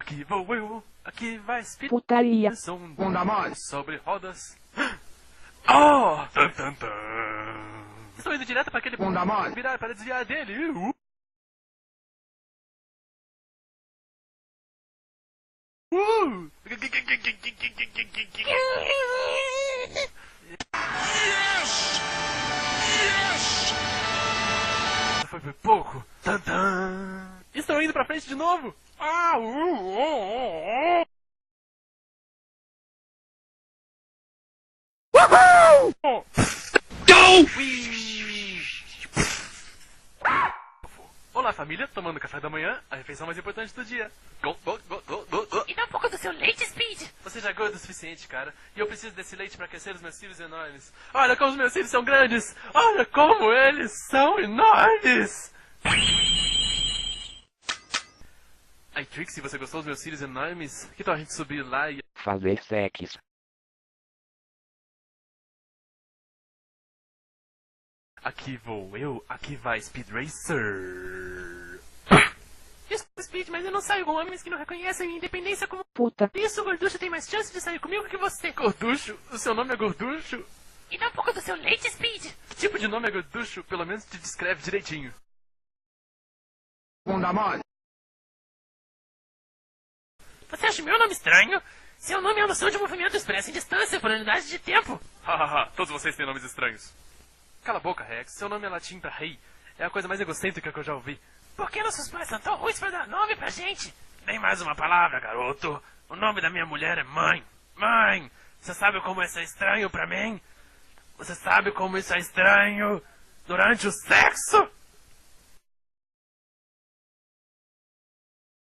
Aqui vou eu, aqui vai Speed. Putaria. São sobre rodas. Oh! Tan, tan, tan. Estou indo direto para aquele virar para desviar dele. Foi por pouco. Tan, tan. Estou indo pra frente de novo. Olá, família, tomando café da manhã, a refeição mais importante do dia. E dá um pouco do seu leite, Speed. Você já é gordo o suficiente, cara. E eu preciso desse leite pra crescer os meus cílios enormes. Olha como os meus cílios são grandes. Olha como eles são enormes. Ai, Trixie, você gostou dos meus cílios enormes? Que tal a gente subir lá e... Fazer sexo. Aqui vou eu, aqui vai Speed Racer. Desculpa, Speed, mas eu não saio com homens que não reconhecem minha independência como... Puta. Isso, gorducho tem mais chance de sair comigo que você. Gorducho? O seu nome é Gorducho? E dá um pouco do seu leite, Speed. Que tipo de nome é Gorducho? Pelo menos te descreve direitinho. Você acha meu nome estranho? Seu nome é a noção de movimento expresso em distância por unidade de tempo. Hahaha, todos vocês têm nomes estranhos. Cala a boca, Rex. Seu nome é latim pra rei. É a coisa mais egocêntrica que eu já ouvi. Por que nossos pais são tão ruins pra dar nome pra gente? Nem mais uma palavra, garoto. O nome da minha mulher é mãe. Mãe! Você sabe como isso é estranho pra mim? Você sabe como isso é estranho durante o sexo?